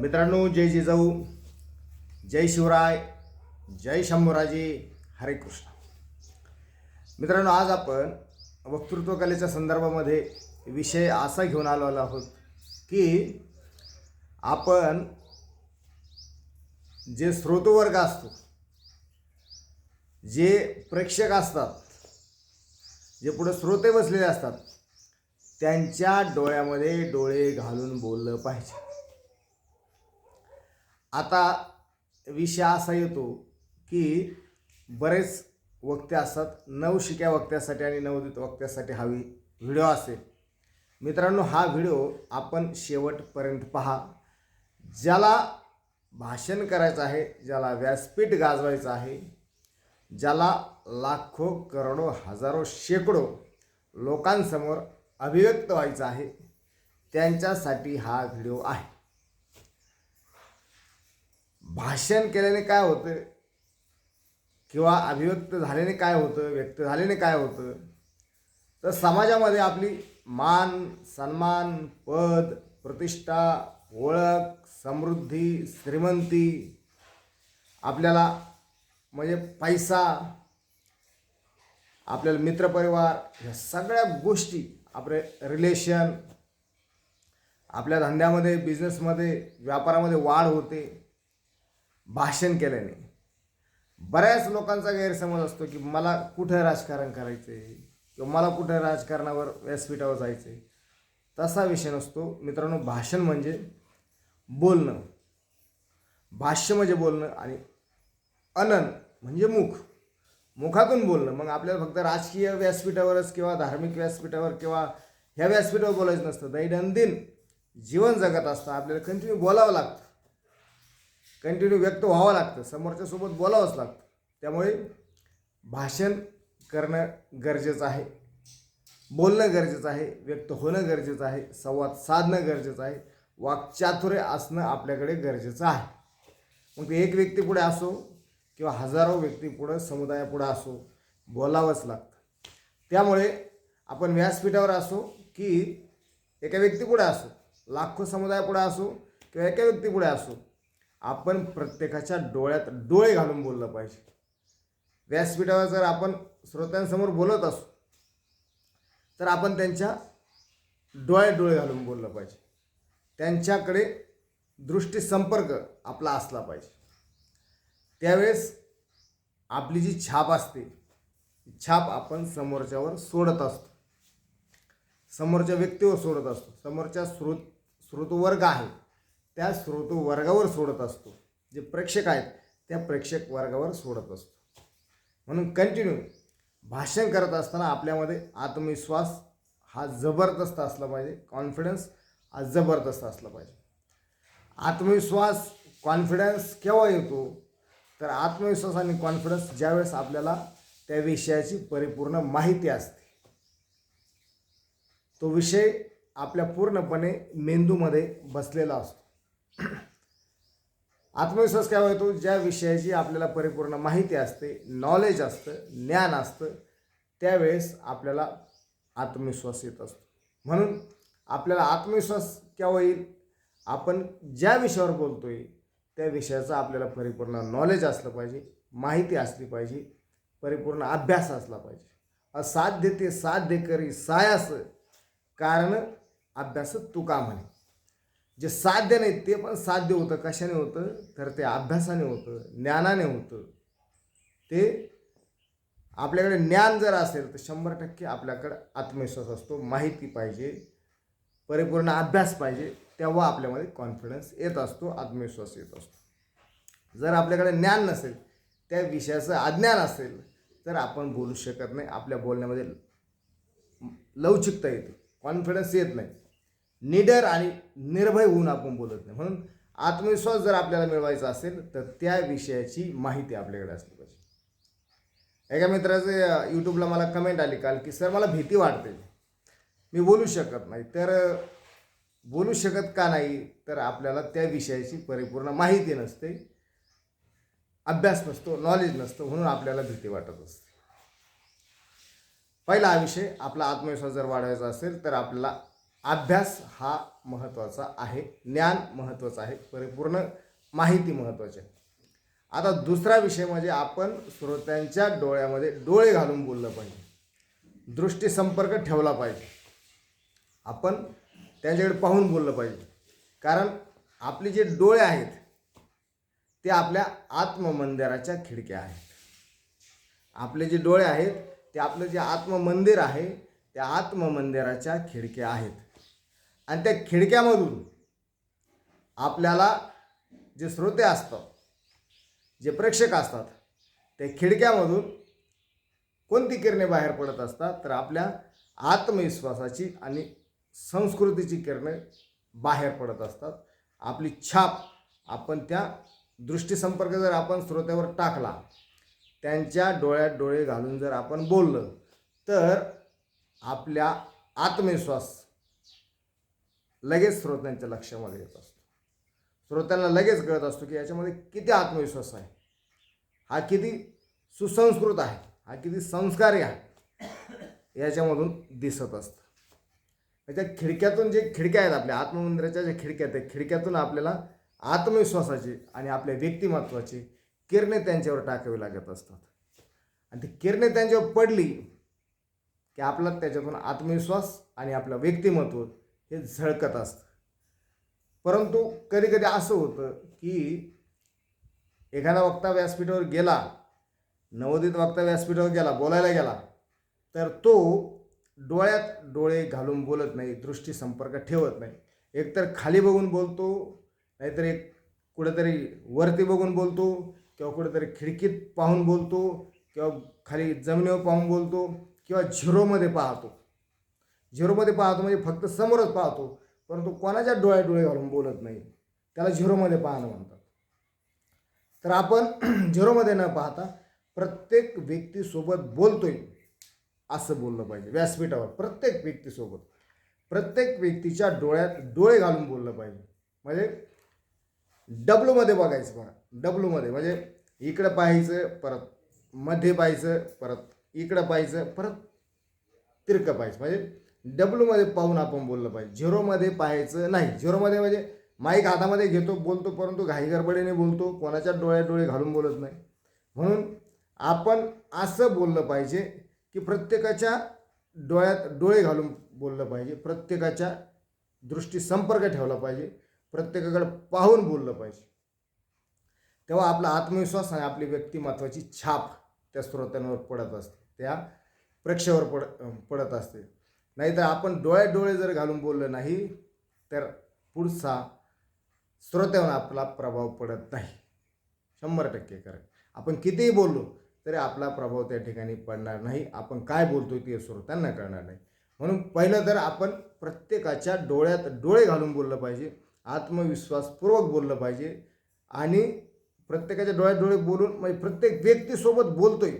मित्रांनो, जय जिजाऊ, जय शिवराय, जय शंभूराजे, हरे कृष्ण. मित्रांनो, आज आपण वक्तृत्व कलेच्या संदर्भामध्ये विषय असा घेऊन आलो आहोत की आपण जे श्रोतवर्ग असतो, जे प्रेक्षक असतात, जे पुढे श्रोते बसलेले असतात, त्यांच्या डोळ्यामध्ये डोळे घालून बोललं पाहिजे. आता विषय असा येतो की बरेच वक्ते असतात, नवशिक्या वक्त्यासाठी आणि नवोदित वक्त्यासाठी हा व्हिडिओ असेल. मित्रांनो, हा व्हिडिओ आपण शेवटपर्यंत पहा. ज्याला भाषण करायचं आहे, ज्याला व्यासपीठ गाजवायचं आहे, ज्याला लाखो करोडो हजारो शेकडो लोकांसमोर अभिव्यक्त व्हायचं आहे, त्यांच्यासाठी हा व्हिडिओ आहे. भाषण केल्याने काय होतं किंवा अभिव्यक्त झाल्याने काय होतं, व्यक्त झाल्याने काय होतं, तर समाजामध्ये आपली मान सन्मान, पद, प्रतिष्ठा, ओळख, समृद्धी, श्रीमंती, आपल्याला म्हणजे पैसा, आपल्याला मित्रपरिवार, ह्या सगळ्या गोष्टी, आपले रिलेशन, आपल्या धंद्यामध्ये, बिझनेसमध्ये, व्यापारामध्ये वाढ होते भाषण केल्याने. बऱ्याच लोकांचा गैरसमज असतो की मला कुठं राजकारण करायचं आहे किंवा मला कुठं राजकारणावर व्यासपीठावर जायचं आहे. तसा विषय नसतो मित्रांनो. भाषण म्हणजे बोलणं, भाष्य म्हणजे बोलणं आणि अनन म्हणजे मुख, मुखातून बोलणं. मग आपल्याला फक्त राजकीय व्यासपीठावरच किंवा धार्मिक व्यासपीठावर किंवा ह्या व्यासपीठावर बोलायचं नसतं. दैनंदिन जीवन जगत असतं, आपल्याला कंटिन्यू बोलावं लागतं, कंटिन्यू व्यक्त व्हावं लागतं, समोरच्या सोबत बोलावंच लागतं. त्यामुळे भाषण करणं गरजेचं आहे, बोलणं गरजेचं आहे, व्यक्त होणं गरजेचं आहे, संवाद साधणं गरजेचं आहे, वाक्चातुर्य असणं आपल्याकडे गरजेचं आहे. मग ते एक व्यक्ती पुढे असो किंवा हजारो व्यक्ती पुढं, समुदायापुढं असो, बोलावंच लागतं. त्यामुळे आपण व्यासपीठावर असो की एका व्यक्तीपुढे असो, लाखो समुदायापुढे असो किंवा एका व्यक्तीपुढे असो, आपण प्रत्येकाच्या डोळ्यात डोळे घालून बोललं पाहिजे. व्यासपीठावर जर आपण श्रोत्यांसमोर बोलत असू तर आपण त्यांच्या डोळ्यात डोळे घालून बोललं पाहिजे. त्यांच्याकडे दृष्टी संपर्क आपला असला पाहिजे. त्यावेळेस आपली जी छाप असते, छाप आपण समोरच्यावर सोडत असतो, समोरच्या व्यक्तीवर सोडत असतो, समोरच्या श्रोतवर्ग आहे त्या श्रोतवर्गावर सोडत असतो, जे प्रेक्षक आहेत त्या प्रेक्षक वर्गावर सोडत असतो. म्हणून कंटिन्यू भाषण करत असताना आपल्यामध्ये आत्मविश्वास हा जबरदस्त असला पाहिजे, कॉन्फिडन्स हा जबरदस्त असला पाहिजे. आत्मविश्वास, कॉन्फिडन्स केव्हा येतो तर आत्मविश्वास आणि कॉन्फिडन्स ज्यावेळेस आपल्याला त्या विषयाची परिपूर्ण माहिती असते, तो विषय आपल्या पूर्णपणे मेंदूमध्ये बसलेला असतो. आत्मविश्वास केव्हा येतो ज्या विषयाची आपल्याला परिपूर्ण माहिती असते, नॉलेज असतं, ज्ञान असतं, त्यावेळेस आपल्याला आत्मविश्वास येत असतो. म्हणून आपल्याला आत्मविश्वास केव्हा येईल, आपण ज्या विषयावर बोलतोय त्या विषयाचं आपल्याला परिपूर्ण नॉलेज असलं पाहिजे, माहिती असली पाहिजे, परिपूर्ण अभ्यास असला पाहिजे. असाध्य ते साध्य करी सायास, कारण अभ्यास तुका म्हणे. जे साध्य नाही ते पण साध्य होतं. कशाने होतं तर ते अभ्यासाने होतं, ज्ञानाने होतं. ते आपल्याकडे ज्ञान जर असेल तर 100% आपल्याकडे आत्मविश्वास असतो. माहिती पाहिजे, परिपूर्ण अभ्यास पाहिजे, तेव्हा आपल्यामध्ये कॉन्फिडन्स येत असतो, आत्मविश्वास येत असतो. जर आपल्याकडे ज्ञान नसेल, त्या विषयाचं अज्ञान असेल तर आपण बोलू शकत नाही. आपल्या बोलण्यामध्ये लवचिकता येते, कॉन्फिडन्स येत नाही, निडर आणि निर्भय होऊन आपण बोलत नाही. म्हणून आत्मविश्वास जर आपल्याला मिळवायचा असेल तर त्या विषयाची माहिती आपल्याकडे असली पाहिजे. एका मित्राचं यूट्यूबला मला कमेंट आली काल की सर मला भीती वाटते, मी बोलू शकत नाही. तर बोलू शकत का नाही तर आपल्याला त्या विषयाची परिपूर्ण माहिती नसते, अभ्यास नसतो, नॉलेज नसतं, म्हणून आपल्याला भीती वाटत असते. पहिला विषय, आपला आत्मविश्वास जर वाढवायचा असेल तर आपल्याला अभ्यास हा महत्त्वाचा आहे, ज्ञान महत्त्वाचं आहे, परिपूर्ण माहिती महत्त्वाची आहे. आता दुसरा विषय म्हणजे आपण श्रोत्यांच्या डोळ्यामध्ये डोळे घालून बोललं पाहिजे, दृष्टीसंपर्क ठेवला पाहिजे, आपण त्यांच्याकडे पाहून बोललं पाहिजे. कारण आपले जे डोळे आहेत ते आपल्या आत्ममंदिराच्या खिडक्या आहेत. आपले जे डोळे आहेत ते आपलं जे आत्ममंदिर आहे त्या आत्ममंदिराच्या खिडक्या आहेत. आणि त्या खिडक्यामधून आपल्याला जे श्रोते असतात, जे प्रेक्षक असतात, त्या खिडक्यामधून कोणती किरणे बाहेर पडत असतात, तर आपल्या आत्मविश्वासाची आणि संस्कृतीची किरणे बाहेर पडत असतात. आपली छाप आपण त्या दृष्टीसंपर्क जर आपण श्रोत्यावर टाकला, त्यांच्या डोळ्यात डोळे घालून जर आपण बोललं, तर आपल्या आत्मविश्वास लगेच श्रोत्यांच्या लक्षामध्ये येत असतो. श्रोत्यांना लगेच कळत असतो की याच्यामध्ये किती आत्मविश्वास आहे, हा किती सुसंस्कृत आहे, हा किती संस्कारी आहे, याच्यामधून दिसत असतं. त्या खिडक्यातून जे खिडक्या आहेत आपल्या आत्ममंदिराच्या ज्या खिडक्या आहेत, त्या खिडक्यातून आपल्याला आत्मविश्वासाची आणि आपल्या व्यक्तिमत्वाची किरणे त्यांच्यावर टाकावी लागत असतात. आणि ती किरणे त्यांच्यावर पडली की आपला त्याच्यातून आत्मविश्वास आणि आपलं व्यक्तिमत्व हे झळकत असतं. परंतु कधी कधी असं होतं की एखादा वक्ता व्यासपीठावर गेला, नवोदित वक्ता व्यासपीठावर गेला, बोलायला गेला, तर तो डोळ्यात डोळे घालून बोलत नाही, दृष्टीसंपर्क ठेवत नाही. एकतर खाली बघून बोलतो, नाहीतर एक कुठेतरी वरती बघून बोलतो, किंवा कुठेतरी खिडकीत पाहून बोलतो, किंवा खाली जमिनीवर पाहून बोलतो, किंवा झिरोमध्ये पाहतो. झिरोमध्ये पाहतो म्हणजे फक्त समोरच पाहतो, परंतु कोणाच्या डोळ्यात डोळे घालून बोलत नाही, त्याला झिरोमध्ये पाहणं म्हणतात. तर आपण झिरोमध्ये न पाहता प्रत्येक व्यक्तीसोबत बोलतोय असं बोललं पाहिजे. व्यासपीठावर प्रत्येक व्यक्तीसोबत, प्रत्येक व्यक्तीच्या डोळ्यात डोळे घालून बोललं पाहिजे. म्हणजे डब्लूमध्ये बघायचं. बघा, डब्लूमध्ये म्हणजे इकडं पाहायचं, परत मध्ये पाहायचं, परत इकडं पाहायचं, परत तिरकं पाहायचं. म्हणजे डब्लूमध्ये पाहून आपण बोललं पाहिजे, झिरोमध्ये पाहायचं नाही. झिरोमध्ये म्हणजे माईक हातामध्ये घेतो, बोलतो, परंतु घाईगडबडीने बोलतो, कोणाच्या डोळ्यात डोळे घालून बोलत नाही. म्हणून आपण असं बोललं पाहिजे की प्रत्येकाच्या डोळ्यात डोळे घालून बोललं पाहिजे, प्रत्येकाच्या दृष्टीसंपर्क ठेवला पाहिजे, प्रत्येकाकडे पाहून बोललं पाहिजे. तेव्हा आपला आत्मविश्वास आणि आपली व्यक्तिमत्वाची छाप त्या श्रोत्यांवर पडत असते, त्या प्रेक्षकावर पडत असते. नाहीतर आपण डोळ्यात डोळे जर घालून बोललं नाही तर पुढचा श्रोत्यावर आपला प्रभाव पडत नाही. 100% खरं. आपण कितीही बोललो तरी आपला प्रभाव त्या ठिकाणी पडणार नाही. आपण काय बोलतोय ते श्रोत्यांना कळणार नाही. म्हणून पहिलं तर आपण प्रत्येकाच्या डोळ्यात डोळे घालून बोललं पाहिजे, आत्मविश्वासपूर्वक बोललं पाहिजे. आणि प्रत्येकाच्या डोळ्यात डोळे बोलून म्हणजे प्रत्येक व्यक्तीसोबत बोलतोय,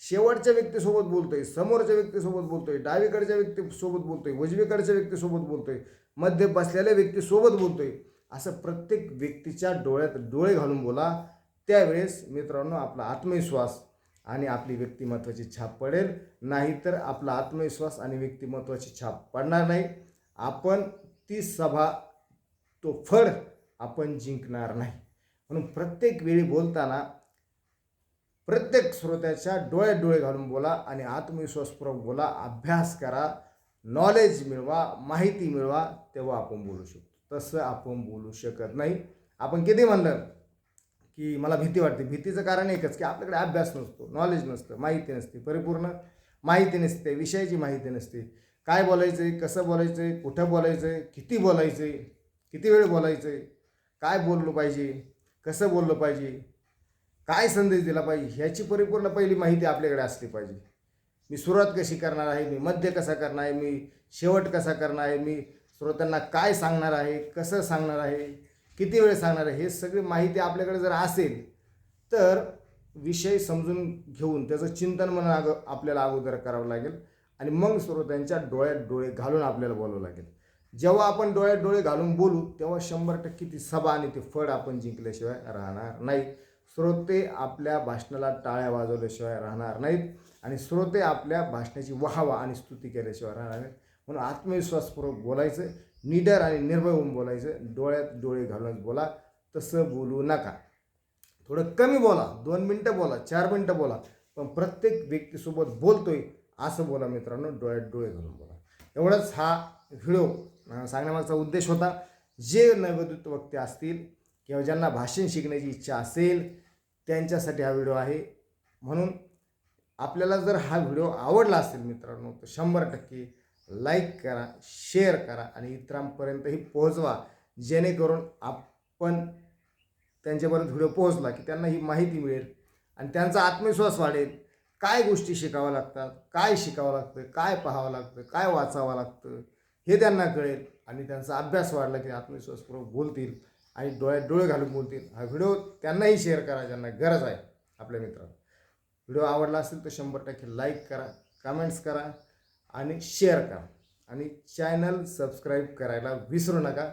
शेवटच्या व्यक्तीसोबत बोलतोय, समोरच्या व्यक्तीसोबत बोलतोय, डावीकडच्या व्यक्तीसोबत बोलतोय, उजवीकडच्या व्यक्तीसोबत बोलतोय, मध्ये बसलेल्या व्यक्तीसोबत बोलतोय, असं प्रत्येक व्यक्तीच्या डोळ्यात डोळे घालून बोला. त्यावेळेस मित्रांनो आपला आत्मविश्वास आणि आपली व्यक्तिमत्वाची छाप पडेल. नाहीतर आपला आत्मविश्वास आणि व्यक्तिमत्वाची छाप पडणार नाही. आपण ती सभा, तो फड आपण जिंकणार नाही. म्हणून प्रत्येक वेळी बोलताना प्रत्येक श्रोत्याच्या डोळ्यात डोळे घालून बोला आणि आत्मविश्वासपूर्वक बोला. अभ्यास करा, नॉलेज मिळवा, माहिती मिळवा, तेव्हा आपण बोलू शकतो. तसं आपण बोलू शकत नाही. आपण किती म्हणलं की मला भीती वाटते, भीतीचं कारण एकच की आपल्याकडे अभ्यास नसतो, नॉलेज नसतं, माहिती नसते, परिपूर्ण माहिती नसते, विषयाची माहिती नसते. काय बोलायचं आहे, कसं बोलायचं आहे, कुठं बोलायचं आहे, किती बोलायचं आहे, किती वेळ बोलायचं आहे, काय बोललं पाहिजे, कसं बोललं पाहिजे, काय संदेश दिला पाहिजे, ह्याची परिपूर्ण पहिली माहिती आपल्याकडे असली पाहिजे. मी सुरुवात कशी करणार आहे, मी मध्य कसा करणार आहे, मी शेवट कसा करणार आहे, मी श्रोत्यांना काय सांगणार आहे, कसं सांगणार आहे, किती वेळ सांगणार आहे, हे सगळी माहिती आपल्याकडे जर असेल तर विषय समजून घेऊन त्याचं चिंतन म्हणून आपल्याला अगोदर करावं लागेल. आणि मग श्रोत्यांच्या डोळ्यात डोळे घालून आपल्याला बोलावं लागेल. जेव्हा आपण डोळ्यात डोळे घालून बोलू तेव्हा 100% ती सभा आणि ते फळ आपण जिंकल्याशिवाय राहणार नाही. श्रोते आपल्या भाषणाला टाळ्या वाजवल्याशिवाय राहणार नाहीत आणि श्रोते आपल्या भाषणाची वाहवा आणि स्तुती केल्याशिवाय राहणार नाहीत. म्हणून आत्मविश्वासपूर्वक बोलायचं, निडर आणि निर्भय होऊन बोलायचं, डोळ्यात डोळे घालूनच बोला. तसं बोलू नका. थोडं कमी बोला, 2 मिनटं बोला, 4 मिनटं बोला, पण प्रत्येक व्यक्तीसोबत बोलतोय असं बोला मित्रांनो, डोळ्यात डोळे घालून बोला. एवढंच हा व्हिडिओ सांगण्यामागचा उद्देश होता. जे नवोदित वक्ते असतील किंवा ज्यांना भाषण शिकण्याची इच्छा असेल त्यांच्यासाठी हा व्हिडिओ आहे. म्हणून आपल्याला जर हा व्हिडिओ आवडला असेल मित्रांनो तर 100% लाईक करा, शेअर करा आणि इतरांपर्यंतही पोहोचवा, जेणेकरून आपण त्यांच्यापर्यंत व्हिडिओ पोहोचला की त्यांना ही माहिती मिळेल आणि त्यांचा आत्मविश्वास वाढेल. काय गोष्टी शिकाव्या लागतात, काय शिकावं लागतं, काय पाहावं लागतं, काय वाचावं लागतं हे त्यांना कळेल आणि त्यांचा अभ्यास वाढला की आत्मविश्वासपूर्वक बोलतील आणि डोळ्यात डोळे घालून बोलतील. हा व्हिडिओ त्यांनाही शेअर करा ज्यांना गरज आहे आपल्या मित्रांनो. व्हिडिओ आवडला असेल तर 100% लाईक करा, कमेंट्स करा आणि शेअर करा आणि चॅनल सबस्क्राईब करायला विसरू नका.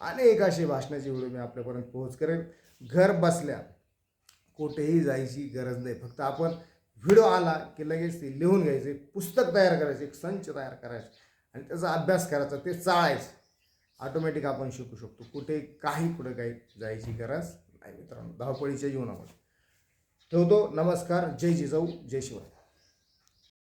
अनेक असे भाषणाचे व्हिडिओ मी आपल्यापर्यंत पोहोच करेन. घर बसल्या कुठेही जायची गरज नाही. फक्त आपण व्हिडिओ आला की लगेच ते लिहून घ्यायचे, पुस्तक तयार करायचे, एक संच तयार करायचा आणि त्याचा अभ्यास करायचा, ते चाळायचं. ऑटोमॅटिक आपण शिकू शकतो. कुठे काही जायची गरज नाही मित्रांनो धावपळीच्या जीवनामध्ये. ठेवतो. नमस्कार. जय जिजाऊ, जय शिवाय.